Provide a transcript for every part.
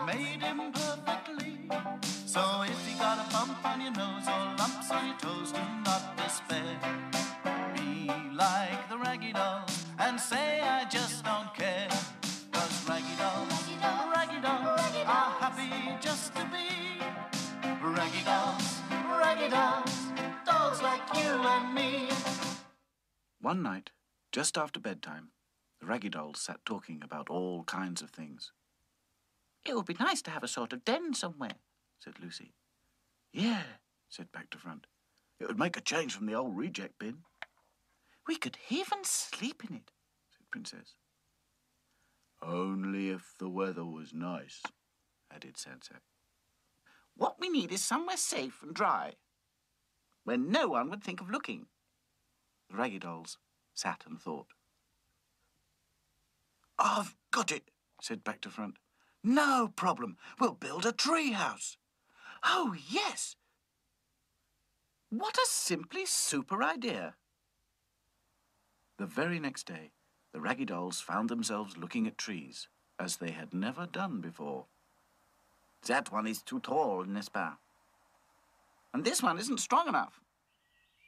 made him perfectly. So if you got a bump on your nose or lumps on your toes, do not despair. Be like the Raggy Dolls and say I just don't care. 'Cause Raggy Dolls are happy just to be Raggy Dolls, dolls like you and me. One night, just after bedtime, the Raggy Dolls sat talking about all kinds of things. It would be nice to have a sort of den somewhere, said Lucy. Yeah, said Back to Front. It would make a change from the old reject bin. We could even sleep in it, said Princess. Only if the weather was nice, added Sadsack. What we need is somewhere safe and dry, where no one would think of looking. The Raggy Dolls sat and thought. I've got it, said Back to Front. No problem. We'll build a tree house. Oh, yes. What a simply super idea. The very next day, the Raggy Dolls found themselves looking at trees as they had never done before. That one is too tall, n'est-ce pas? And this one isn't strong enough.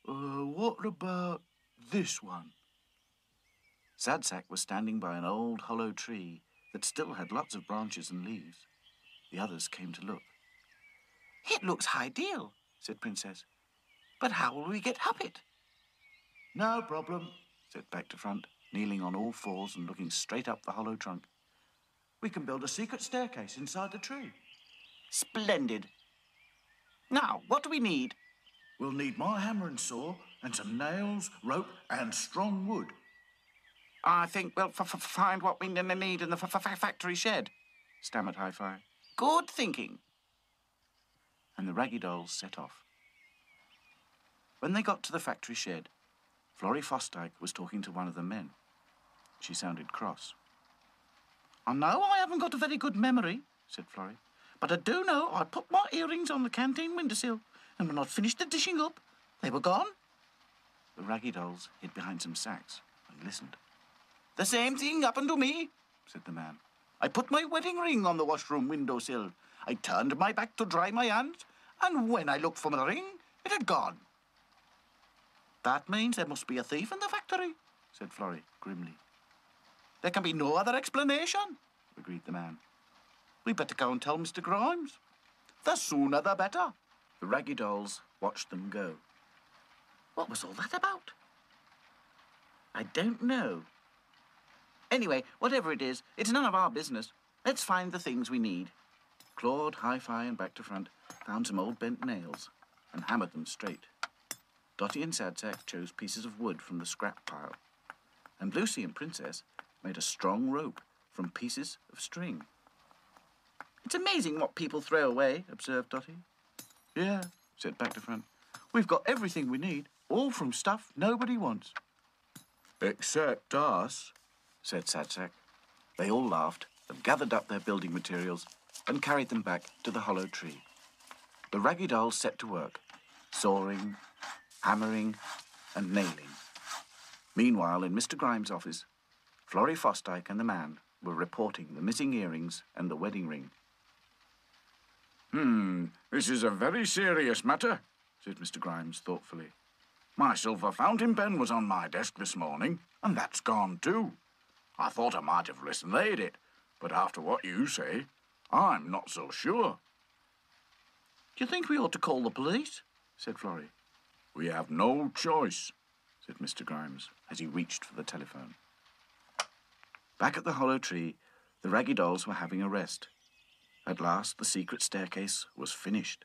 What about this one? Sadsack was standing by an old hollow tree that still had lots of branches and leaves. The others came to look. It looks ideal, said Princess. But how will we get up it? No problem, said Back to Front, kneeling on all fours and looking straight up the hollow trunk. We can build a secret staircase inside the tree. Splendid. Now, what do we need? We'll need my hammer and saw and some nails, rope and strong wood. I think we'll find what we need in the factory shed, stammered Hi-Fi. Good thinking. And the Raggy Dolls set off. When they got to the factory shed, Florrie Fosdyke was talking to one of the men. She sounded cross. I know I haven't got a very good memory, said Florrie, but I do know I put my earrings on the canteen windowsill, and when I'd finished the dishing up, they were gone. The Raggy Dolls hid behind some sacks and listened. The same thing happened to me, said the man. I put my wedding ring on the washroom windowsill. I turned my back to dry my hands, and when I looked for my ring, it had gone. That means there must be a thief in the factory, said Florrie grimly. There can be no other explanation, agreed the man. We better go and tell Mr. Grimes. The sooner the better. The Raggy Dolls watched them go. What was all that about? I don't know. Anyway, whatever it is, it's none of our business. Let's find the things we need. Claude, Hi-Fi and Back to Front found some old bent nails and hammered them straight. Dotty and Sadsack chose pieces of wood from the scrap pile. And Lucy and Princess made a strong rope from pieces of string. It's amazing what people throw away, observed Dotty. Yeah, said Back to Front. We've got everything we need, all from stuff nobody wants. Except us, said Sadsack. They all laughed and gathered up their building materials and carried them back to the hollow tree. The Raggy Dolls set to work, sawing, hammering and nailing. Meanwhile, in Mr. Grimes' office, Florrie Fosdyke and the man were reporting the missing earrings and the wedding ring. This is a very serious matter, said Mr. Grimes thoughtfully. My silver fountain pen was on my desk this morning, and that's gone too. I thought I might have mislaid it, but after what you say, I'm not so sure. Do you think we ought to call the police? Said Florrie. We have no choice, said Mr. Grimes as he reached for the telephone. Back at the hollow tree, the Raggy Dolls were having a rest. At last, the secret staircase was finished.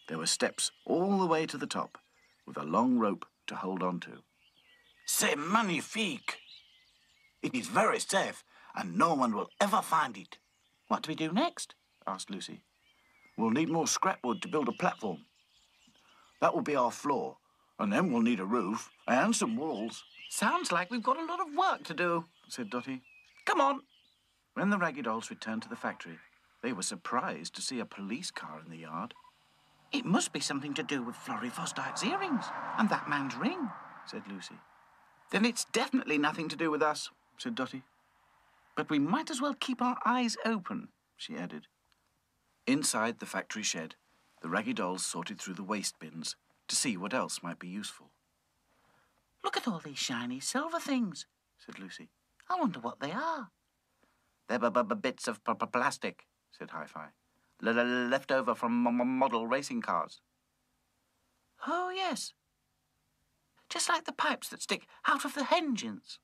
There were steps all the way to the top, with a long rope to hold on to. C'est magnifique! It is very safe, and no one will ever find it. What do we do next? Asked Lucy. We'll need more scrap wood to build a platform. That will be our floor, and then we'll need a roof and some walls. Sounds like we've got a lot of work to do, said Dotty. Come on. When the Raggy Dolls returned to the factory, they were surprised to see a police car in the yard. It must be something to do with Florrie Fosdyke's earrings and that man's ring, said Lucy. Then it's definitely nothing to do with us, said Dotty. But we might as well keep our eyes open. she added. Inside the factory shed, the Raggy Dolls sorted through the waste bins to see what else might be useful. Look at all these shiny silver things, said Lucy. I wonder what they are. They're bits of plastic, said Hi-Fi. Left over from model racing cars. Oh, yes. Just like the pipes that stick out of the engines.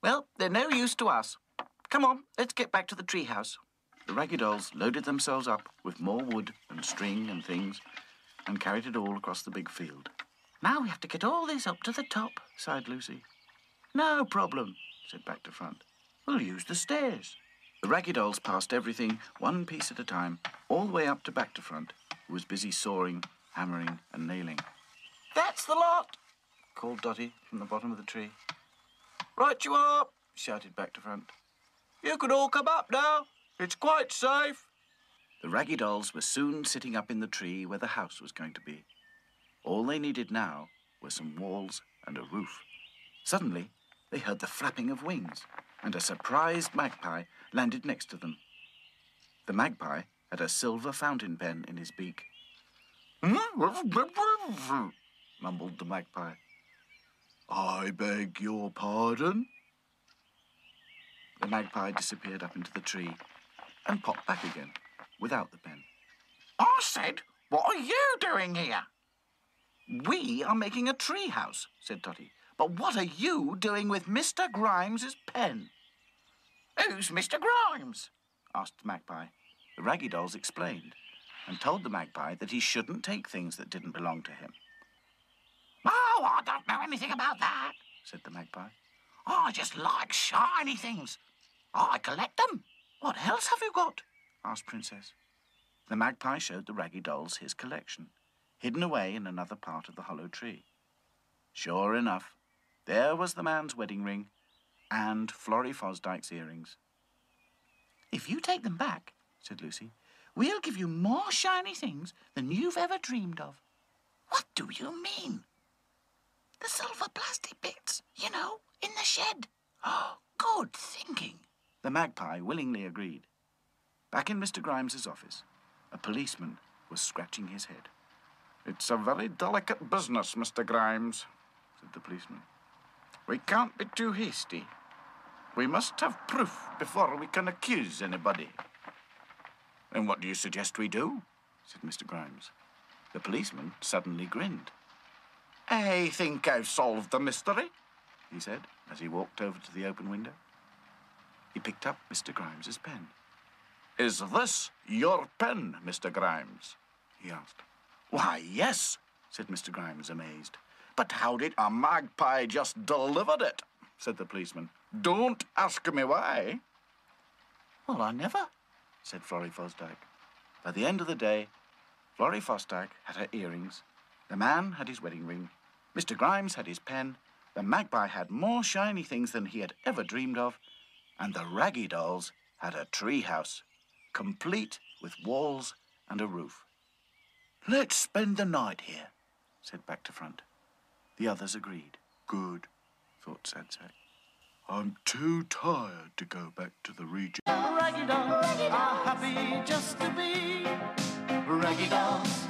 Well, they're no use to us. Come on, let's get back to the treehouse. The Raggy Dolls loaded themselves up with more wood and string and things and carried it all across the big field. Now we have to get all this up to the top, sighed Lucy. No problem, said Back to Front. We'll use the stairs. The Raggy Dolls passed everything one piece at a time, all the way up to Back to Front, who was busy sawing, hammering and nailing. That's the lot, called Dotty from the bottom of the tree. Right you are, shouted Back to Front. You can all come up now. It's quite safe. The Raggy Dolls were soon sitting up in the tree where the house was going to be. All they needed now were some walls and a roof. Suddenly, they heard the flapping of wings, and a surprised magpie landed next to them. The magpie had a silver fountain pen in his beak. Mumbled the magpie. I beg your pardon? The magpie disappeared up into the tree and popped back again, without the pen. I said, what are you doing here? We are making a tree house, said Dotty. But what are you doing with Mr. Grimes's pen? Who's Mr. Grimes? asked the magpie. The Raggy Dolls explained and told the magpie that he shouldn't take things that didn't belong to him. Oh, I don't know anything about that, said the magpie. I just like shiny things. I collect them. What else have you got? asked Princess. The magpie showed the Raggy Dolls his collection, hidden away in another part of the hollow tree. Sure enough, there was the man's wedding ring and Florrie Fosdyke's earrings. If you take them back, said Lucy, we'll give you more shiny things than you've ever dreamed of. What do you mean? The silver plastic bits, you know, in the shed. Oh, good thinking. The magpie willingly agreed. Back in Mr. Grimes's office, a policeman was scratching his head. It's a very delicate business, Mr. Grimes, said the policeman. We can't be too hasty. We must have proof before we can accuse anybody. And what do you suggest we do? said Mr. Grimes. The policeman suddenly grinned. I think I've solved the mystery, he said, as he walked over to the open window. He picked up Mr. Grimes's pen. Is this your pen, Mr. Grimes? he asked. Why, yes, said Mr. Grimes, amazed. But how did a magpie just deliver it? said the policeman. Don't ask me why. Well, I never, said Florrie Fosdyke. By the end of the day, Florrie Fosdyke had her earrings, the man had his wedding ring, Mr. Grimes had his pen, the magpie had more shiny things than he had ever dreamed of, and the Raggy Dolls had a tree house, complete with walls and a roof. Let's spend the night here, said Back to Front. The others agreed. Good, thought Sadsack. I'm too tired to go back to the region. Raggy Dolls are happy just to be Raggy Dolls,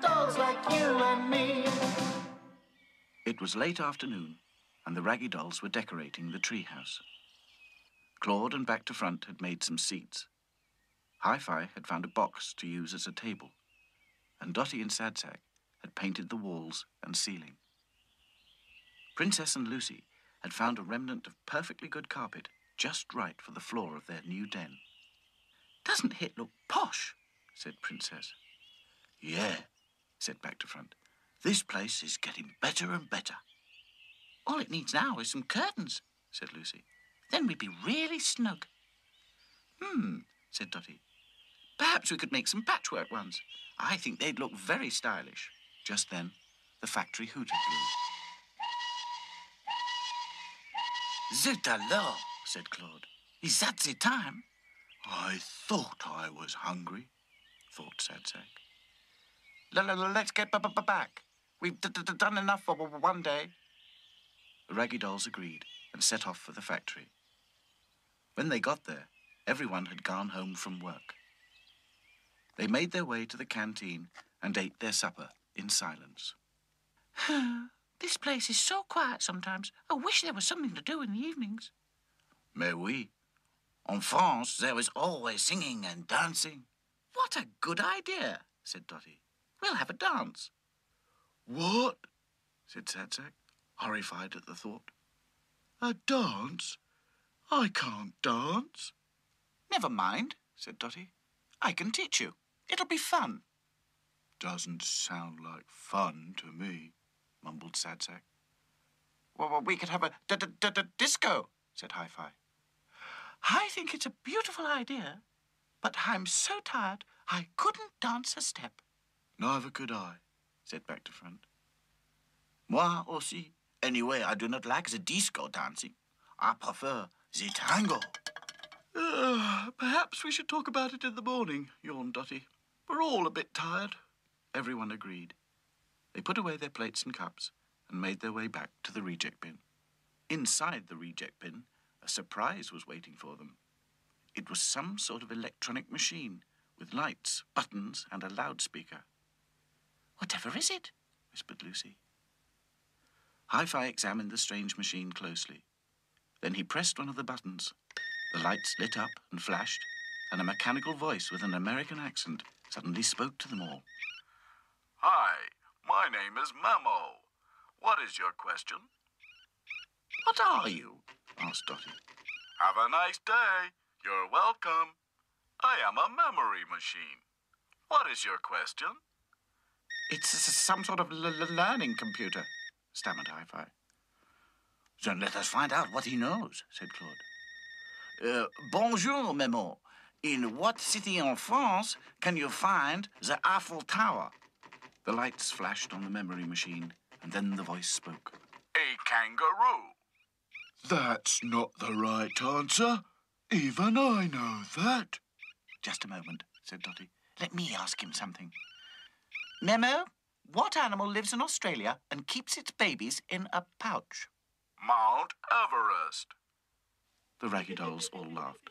dolls like you and me. It was late afternoon, and the Raggy Dolls were decorating the treehouse. Claude and Back to Front had made some seats. Hi-Fi had found a box to use as a table, and Dotty and Sadsack had painted the walls and ceiling. Princess and Lucy had found a remnant of perfectly good carpet just right for the floor of their new den. Doesn't it look posh? Said Princess. Yeah, said Back to Front. This place is getting better and better. All it needs now is some curtains, said Lucy. Then we'd be really snug. Said Dotty. Perhaps we could make some patchwork ones. I think they'd look very stylish. Just then, the factory hooter blew. Zut alors, said Claude. Is that the time? I thought I was hungry, thought Sadsack. Let's get back. We've done enough for one day. The Raggy Dolls agreed and set off for the factory. When they got there, Everyone had gone home from work. They made their way to the canteen and ate their supper in silence. This place is so quiet sometimes. I wish there was something to do in the evenings. Mais oui. En France, there is always singing and dancing. What a good idea, said Dotty. We'll have a dance. What? Said Sadsack, horrified at the thought. A dance? I can't dance. Never mind, said Dotty. I can teach you. It'll be fun. Doesn't sound like fun to me, mumbled Sadsack. Well, we could have a disco, said Hi-Fi. I think it's a beautiful idea, but I'm so tired I couldn't dance a step. Neither could I, said Back to Front. Moi aussi. Anyway, I do not like the disco dancing. I prefer the tango. Perhaps we should talk about it in the morning, yawned Dotty. We're all a bit tired. Everyone agreed. They put away their plates and cups and made their way back to the reject bin. Inside the reject bin, a surprise was waiting for them. It was some sort of electronic machine with lights, buttons, and a loudspeaker. Whatever is it? Whispered Lucy. Hi-Fi examined the strange machine closely. Then he pressed one of the buttons. The lights lit up and flashed, and a mechanical voice with an American accent suddenly spoke to them all. Hi, my name is Memo. What is your question? What are you? Asked Dotty. Have a nice day. You're welcome. I am a memory machine. What is your question? It's some sort of learning computer, stammered Hi-Fi. Then let us find out what he knows, said Claude. Bonjour, Memo. In what city in France can you find the Eiffel Tower? The lights flashed on the memory machine, and then the voice spoke. A kangaroo. That's not the right answer. Even I know that. Just a moment, said Dotty. Let me ask him something. Memo, what animal lives in Australia and keeps its babies in a pouch? Mount Everest. The Raggy Dolls all laughed.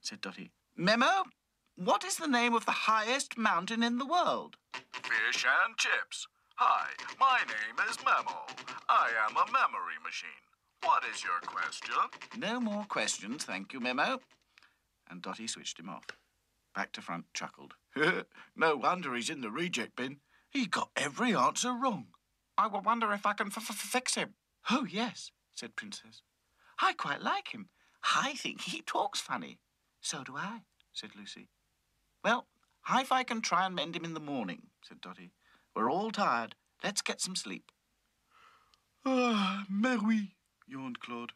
Said Dotty. Memo, what is the name of the highest mountain in the world? Fish and chips. Hi, my name is Memo. I am a memory machine. What is your question? No more questions, thank you, Memo. And Dotty switched him off. Back to Front chuckled. No wonder he's in the reject bin. He got every answer wrong. I will wonder if I can fix him. Oh, yes, said Princess. I quite like him. I think he talks funny. So do I, said Lucy. Well, Hi-Fi can try and mend him in the morning, said Dotty. We're all tired. Let's get some sleep. Ah, mais oui, yawned Claude.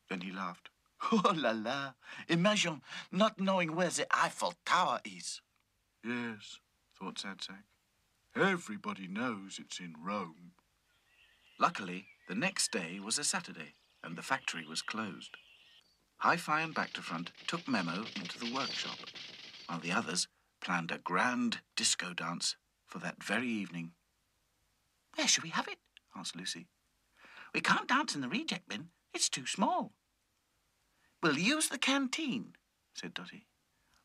Then he laughed. Oh la la! Imagine not knowing where the Eiffel Tower is. Yes, thought Sadsack. Everybody knows it's in Rome. Luckily, the next day was a Saturday, and the factory was closed. Hi-Fi and Back to Front took Memo into the workshop, while the others planned a grand disco dance for that very evening. Where shall we have it? Asked Lucy. We can't dance in the reject bin. It's too small. We'll use the canteen, said Dotty.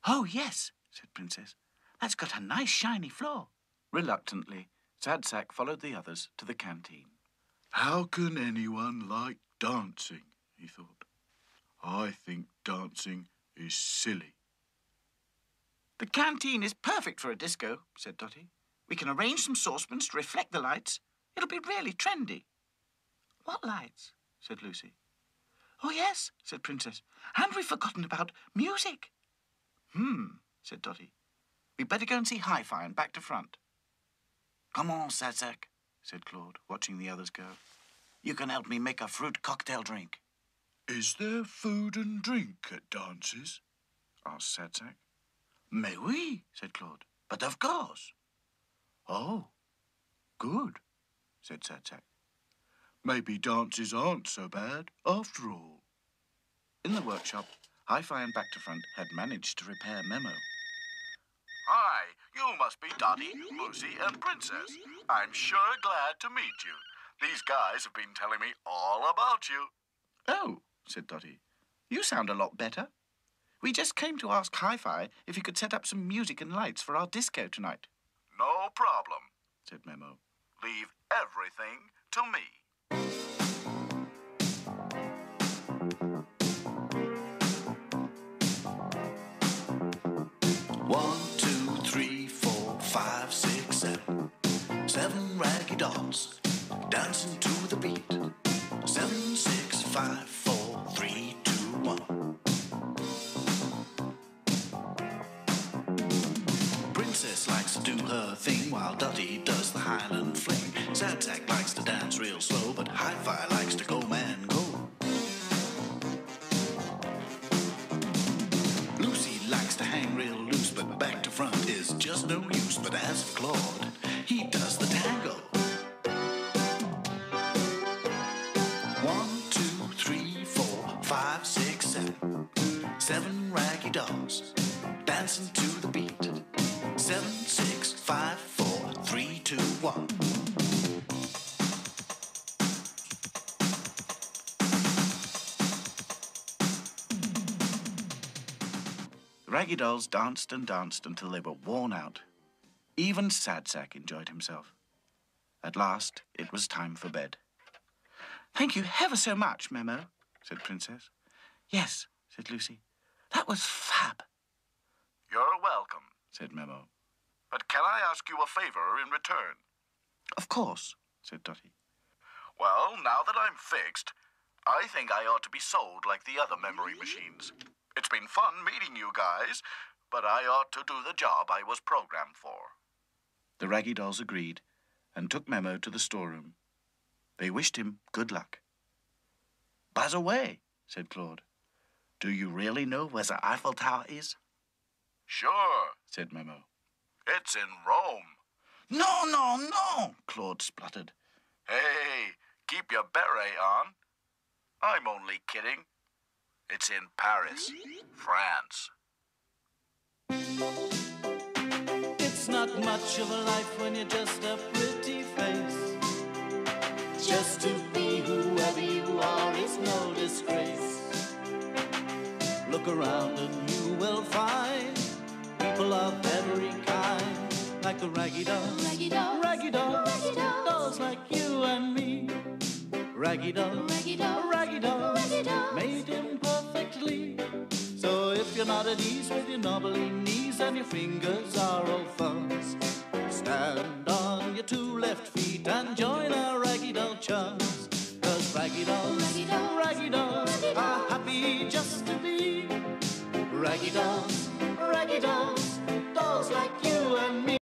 Oh, yes, said Princess. That's got a nice shiny floor. Reluctantly, Sadsack followed the others to the canteen. How can anyone like dancing, he thought. I think dancing is silly. The canteen is perfect for a disco, said Dotty. We can arrange some saucepans to reflect the lights. It'll be really trendy. What lights? Said Lucy. Oh, yes, said Princess. And we've forgotten about music. Said Dotty. We'd better go and see Hi-Fi and Back to Front. Come on, Sadsack, said Claude, watching the others go. You can help me make a fruit cocktail drink. Is there food and drink at dances? Asked Sadsack. Mais oui, said Claude. But of course. Oh, good, said Sadsack. Maybe dances aren't so bad after all. In the workshop, Hi-Fi and Back to Front had managed to repair Memo. Hi, you must be Dotty, Lucy, and Princess. I'm sure glad to meet you. These guys have been telling me all about you. Oh, said Dotty. You sound a lot better. We just came to ask Hi-Fi if he could set up some music and lights for our disco tonight. No problem, said Memo. Leave everything to me. 1, 2, 3, 4, 5, 6, 7. 7 raggy dolls dancing to the beat. 7, 6, 5, 4, 3, 2, 1. Princess likes to do her thing while Dottie does the Highland fling. Sad Sack likes to dance real slow, but Hi-Fi likes to go man go. Lucy likes to hang real loose, but back to front is just no use. But as for Claude, he does the tango. 1, 2, 3, 4, 5, 6, 7. 7 raggy dolls dancing to the beat. 7, 6, 5, 4, 3, 2, 1. The Raggy Dolls danced and danced until they were worn out. Even Sad Sack enjoyed himself. At last, it was time for bed. Thank you ever so much, Memo, said Princess. Yes, said Lucy. That was fab. You're welcome, said Memo. but can I ask you a favor in return? Of course, said Dottie. Well, now that I'm fixed, I think I ought to be sold like the other memory machines. It's been fun meeting you guys, but I ought to do the job I was programmed for. The Raggy Dolls agreed and took Memo to the storeroom. They wished him good luck. By the way, said Claude, do you really know where the Eiffel Tower is? Sure, Said Memo. it's in Rome. No, Claude spluttered. Hey, keep your beret on. I'm only kidding. It's in Paris, France. It's not much of a life when you're just a pretty face. Just to be whoever you are is no disgrace. Look around and you will find people of every kind, like the Raggy Dolls, Raggy Dolls, Raggy Dolls, Raggy Dolls. dolls like you and me. Raggy Dolls, Raggy Dolls, Raggy Dolls, Raggy Dolls. made him perfectly. So if you're not at ease with your knobbly knees and your fingers are all fuzz, stand on your 2 left feet and join our Raggy Doll chum.